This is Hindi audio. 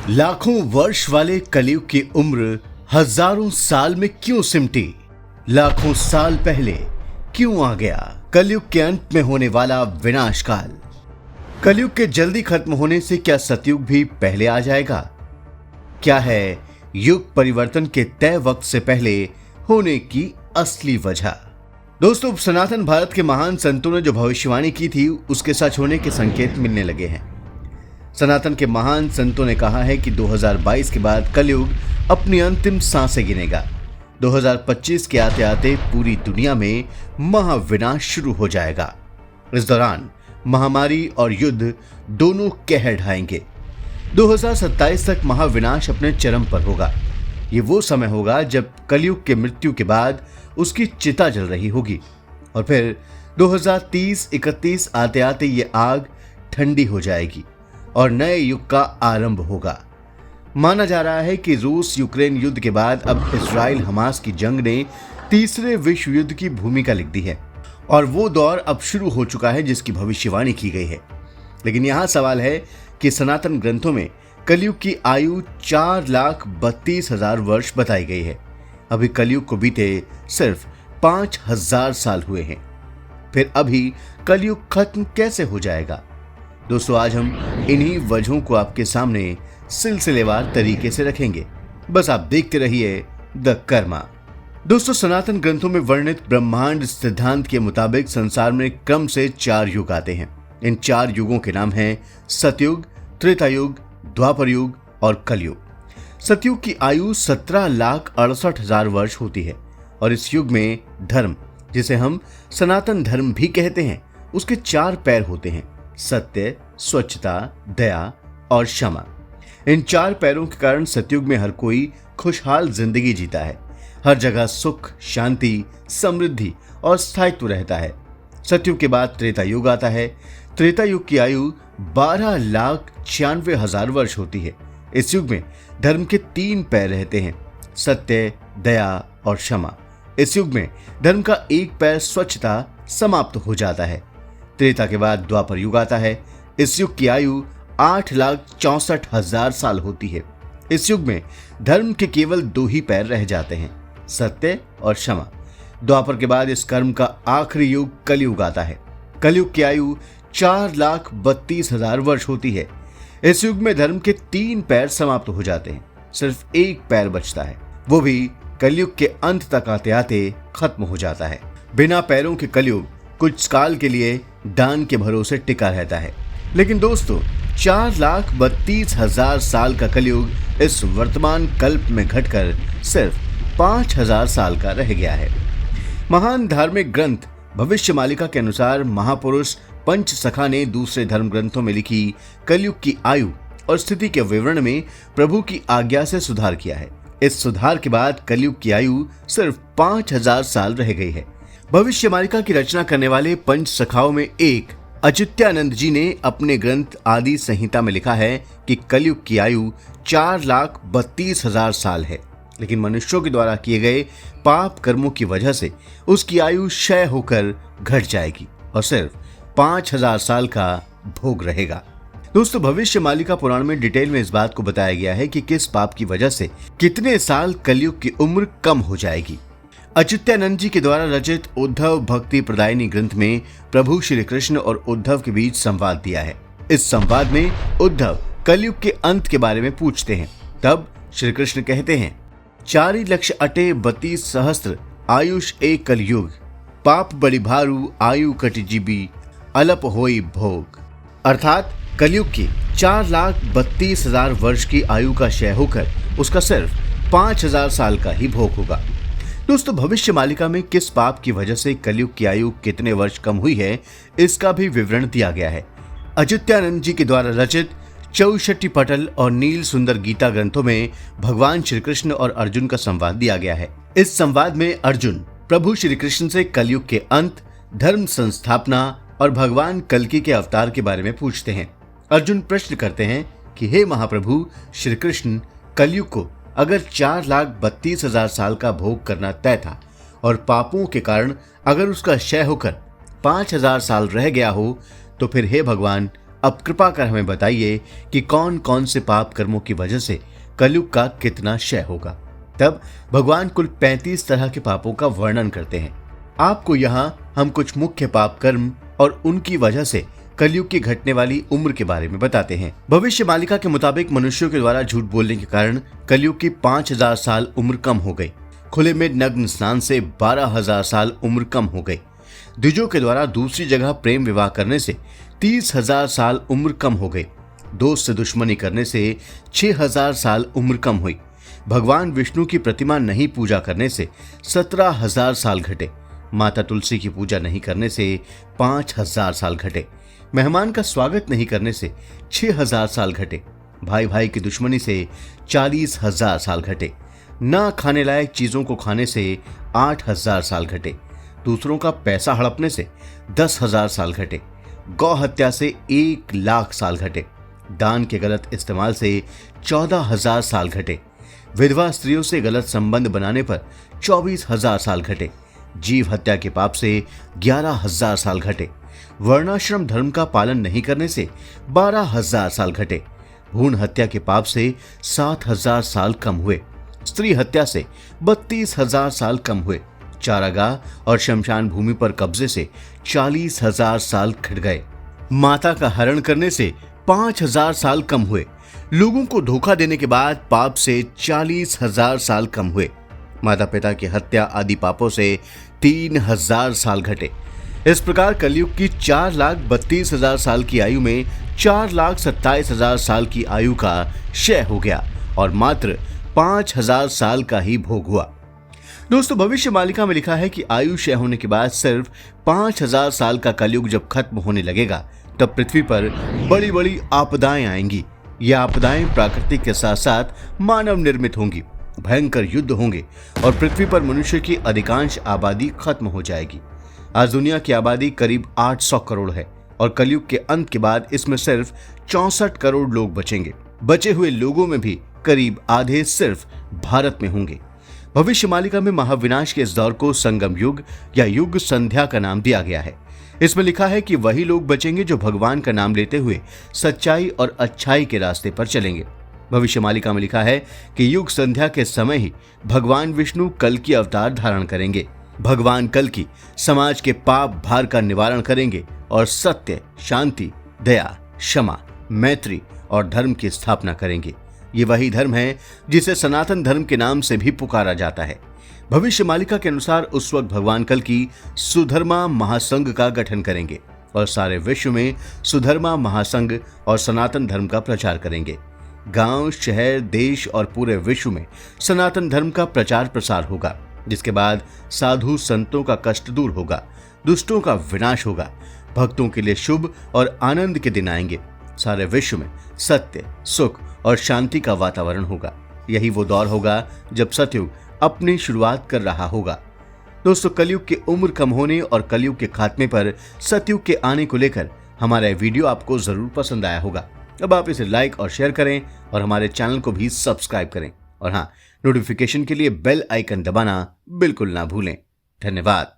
लाखों वर्ष वाले कलयुग की उम्र हजारों साल में क्यों सिमटी? लाखों साल पहले क्यों आ गया कलयुग के अंत में होने वाला विनाश काल? कलयुग के जल्दी खत्म होने से क्या सतयुग भी पहले आ जाएगा? क्या है युग परिवर्तन के तय वक्त से पहले होने की असली वजह? दोस्तों, सनातन भारत के महान संतों ने जो भविष्यवाणी की थी उसके सच होने के संकेत मिलने लगे हैं। सनातन के महान संतों ने कहा है कि 2022 के बाद कलयुग अपनी अंतिम सांसें गिनेगा। 2025 के आते आते पूरी दुनिया में महाविनाश शुरू हो जाएगा। इस दौरान महामारी और युद्ध दोनों कहर ढाएंगे। 2027 तक महाविनाश अपने चरम पर होगा। ये वो समय होगा जब कलयुग के मृत्यु के बाद उसकी चिता जल रही होगी और फिर 2030-31 आते आते ये आग ठंडी हो जाएगी और नए युग का आरंभ होगा। माना जा रहा है कि रूस यूक्रेन युद्ध के बाद अब इजराइल हमास की जंग ने तीसरे विश्व युद्ध की भूमिका लिख दी है और वो दौर अब शुरू हो चुका है जिसकी भविष्यवाणी की गई है। लेकिन यहाँ सवाल है कि सनातन ग्रंथों में कलयुग की आयु 4,32,000 वर्ष बताई गई है। अभी कलयुग को बीते सिर्फ 5,000 साल हुए हैं। फिर अभी कलयुग खत्म कैसे हो जाएगा? दोस्तों, आज हम इन्हीं वजहों को आपके सामने सिलसिलेवार तरीके से रखेंगे। बस आप देखते रहिए द कर्मा। दोस्तों, सनातन ग्रंथों में वर्णित ब्रह्मांड सिद्धांत के मुताबिक संसार में क्रम से 4 युग आते हैं। इन 4 युगों के नाम हैं सतयुग, त्रेता युग, द्वापर युग और कलयुग। सतयुग की आयु 17,68,000 वर्ष होती है और इस युग में धर्म, जिसे हम सनातन धर्म भी कहते हैं, उसके 4 पैर होते हैं: सत्य, स्वच्छता, दया और क्षमा। इन 4 पैरों के कारण सतयुग में हर कोई खुशहाल जिंदगी जीता है। हर जगह सुख, शांति, समृद्धि और स्थायित्व रहता है। सतयुग के बाद त्रेता युग आता है। त्रेता युग की आयु 12,96,000 वर्ष होती है। इस युग में धर्म के 3 पैर रहते हैं: सत्य, दया और क्षमा। इस युग में धर्म का एक पैर स्वच्छता समाप्त हो जाता है। त्रेता के बाद द्वापर युग आता है। इस युग की आयु 8,64,000 साल होती है। इस युग में धर्म के केवल 2 ही पैर रह जाते हैं: सत्य और क्षमा। द्वापर के बाद इस कर्म का आखिरी युग कलयुग आता है। कलयुग की आयु 4,32,000 वर्ष होती है। इस युग में धर्म के 3 पैर समाप्त हो जाते हैं। सिर्फ एक पैर बचता है, वो भी कलयुग के अंत तक आते आते खत्म हो जाता है। बिना पैरों के कलयुग कुछ काल के लिए दान के भरोसे टिका रहता है। लेकिन दोस्तों, 4,32,000 साल का कलयुग इस वर्तमान कल्प में घटकर सिर्फ 5,000 साल का रह गया है। महान धार्मिक ग्रंथ भविष्यमालिका के अनुसार महापुरुष पंचसखा ने दूसरे धर्म ग्रंथों में लिखी कलयुग की आयु और स्थिति के विवरण में प्रभु की आज्ञा से सुधार किया है। इस सुधार के बाद कलयुग की आयु सिर्फ 5,000 साल रह गई है। भविष्यमालिका की रचना करने वाले पंचसखाओं में एक अच्युतानंद जी ने अपने ग्रंथ आदि संहिता में लिखा है कि कलयुग की आयु 4,32,000 साल है। लेकिन मनुष्यों के द्वारा किए गए पाप कर्मों की वजह से उसकी आयु क्षय होकर घट जाएगी और सिर्फ 5,000 साल का भोग रहेगा। दोस्तों, भविष्यमालिका पुराण में डिटेल में इस बात को बताया गया है कि किस पाप की वजह से कितने साल कलयुग की उम्र कम हो जाएगी। अच्युतानंद जी के द्वारा रचित उद्धव भक्ति प्रदायिनी ग्रंथ में प्रभु श्री कृष्ण और उद्धव के बीच संवाद दिया है। इस संवाद में उद्धव कलयुग के अंत के बारे में पूछते हैं। तब श्री कृष्ण कहते हैं, 4,32,000 आयुष एक कलयुग, पाप बड़ी भारू आयु कटि जीबी, अलप होई भोग। अर्थात कलयुग की 4,32,000 वर्ष की आयु का क्षय होकर उसका सिर्फ 5,000 साल का ही भोग होगा। दोस्तों, भविष्यमालिका में किस पाप की वजह से कलयुग की आयु कितने वर्ष कम हुई है, इसका भी विवरण दिया गया है। अच्युतानंद जी के द्वारा रचित 64 पटल और नील सुंदर गीता ग्रंथों में भगवान श्री कृष्ण और अर्जुन का संवाद दिया गया है। इस संवाद में अर्जुन प्रभु श्री कृष्ण से कलयुग के अंत, धर्म संस्थापना और भगवान कल्कि के अवतार के बारे में पूछते हैं। अर्जुन प्रश्न करते हैं कि हे महाप्रभु श्री कृष्ण, कलयुग को अगर 4,32,000 साल का भोग करना तय था और पापों के कारण अगर उसका क्षय होकर 5,000 साल रह गया हो, तो फिर हे भगवान, अब कृपा कर हमें बताइए कि कौन कौन से पाप कर्मों की वजह से कलयुग का कितना क्षय होगा। तब भगवान कुल 35 तरह के पापों का वर्णन करते हैं। आपको यहाँ हम कुछ मुख्य पाप कर्म और उनकी वजह से कलयुग की घटने वाली उम्र के बारे में बताते हैं। भविष्य मालिका के मुताबिक मनुष्यों के द्वारा झूठ बोलने के कारण कलयुग की 5000 साल उम्र कम हो गई। खुले में नग्न स्नान से 12000 साल उम्र कम हो गई। द्विजों के द्वारा दूसरी जगह प्रेम विवाह करने से 30,000 साल उम्र कम हो गई। दोस्त से दुश्मनी करने से 6000 साल उम्र कम हुई। भगवान विष्णु की प्रतिमा नहीं पूजा करने से 17,000 साल घटे। माता तुलसी की पूजा नहीं करने से 5,000 साल घटे। मेहमान का स्वागत नहीं करने से 6,000 साल घटे। भाई भाई की दुश्मनी से 40,000 साल घटे। ना खाने लायक चीजों को खाने से 8,000 साल घटे। दूसरों का पैसा हड़पने से 10,000 साल घटे। गौ हत्या से 1,00,000 साल घटे। दान के गलत इस्तेमाल से 14,000 साल घटे। विधवा स्त्रियों से गलत संबंध बनाने पर 24,000 साल घटे। जीव हत्या के पाप से 11,000 साल घटे। वर्णाश्रम धर्म का पालन नहीं करने से 12,000 साल घटे। भ्रूण हत्या के पाप से 7,000 साल कम हुए। स्त्री हत्या से 32,000 साल कम हुए। चारागाह और शमशान भूमि पर कब्जे से 40,000 साल घट गए। माता का हरण करने से 5,000 साल कम हुए। लोगों को धोखा देने के बाद पाप से 40,000 साल कम हुए। माता पिता की हत्या आदि पापों से 3,000 साल घटे। इस प्रकार कलयुग की 4,32,000 साल की आयु में 4,27,000 साल की आयु का क्षय हो गया और मात्र 5,000 साल का ही भोग हुआ। दोस्तों, भविष्य मालिका में लिखा है कि आयु क्षय होने के बाद सिर्फ 5,000 साल का कलयुग जब खत्म होने लगेगा तब पृथ्वी पर बड़ी बड़ी आपदाएं आएंगी। ये आपदाएं प्राकृतिक के साथ साथ मानव निर्मित होंगी। भयंकर युद्ध होंगे और पृथ्वी पर मनुष्य की अधिकांश आबादी खत्म हो जाएगी। आज दुनिया की आबादी करीब 800 करोड़ है और कलयुग के अंत के बाद इसमें सिर्फ 64 करोड़ लोग बचेंगे। बचे हुए लोगों में भी करीब आधे सिर्फ भारत में होंगे। भविष्य मालिका में महाविनाश के इस दौर को संगम युग या युग संध्या का नाम दिया गया है। इसमें लिखा है कि वही लोग बचेंगे जो भगवान का नाम लेते हुए सच्चाई और अच्छाई के रास्ते पर चलेंगे। भविष्य मालिका में लिखा है कि युग संध्या के समय ही भगवान विष्णु कल की अवतार धारण करेंगे। भगवान कल की समाज के पाप भार का निवारण करेंगे और सत्य, शांति, दया, क्षमा, मैत्री और धर्म की स्थापना करेंगे। ये वही धर्म है जिसे सनातन धर्म के नाम से भी पुकारा जाता है। भविष्य मालिका के अनुसार उस वक्त भगवान कल की सुधर्मा महासंघ का गठन करेंगे और सारे विश्व में सुधर्मा महासंघ और सनातन धर्म का प्रचार करेंगे। गांव, शहर, देश और पूरे विश्व में सनातन धर्म का प्रचार प्रसार होगा, जिसके बाद साधु संतों का कष्ट दूर होगा, दुष्टों का विनाश होगा, भक्तों के लिए शुभ और आनंद के दिन आएंगे। सारे विश्व में सत्य, सुख और शांति का वातावरण होगा। यही वो दौर होगा जब सतयुग अपनी शुरुआत कर रहा होगा। दोस्तों, कलयुग की उम्र कम होने और कलयुग के खात्मे पर सतयुग के आने को लेकर हमारा वीडियो आपको जरूर पसंद आया होगा। अब आप इसे लाइक और शेयर करें और हमारे चैनल को भी सब्सक्राइब करें और हाँ, नोटिफिकेशन के लिए बेल आइकन दबाना बिल्कुल ना भूलें। धन्यवाद।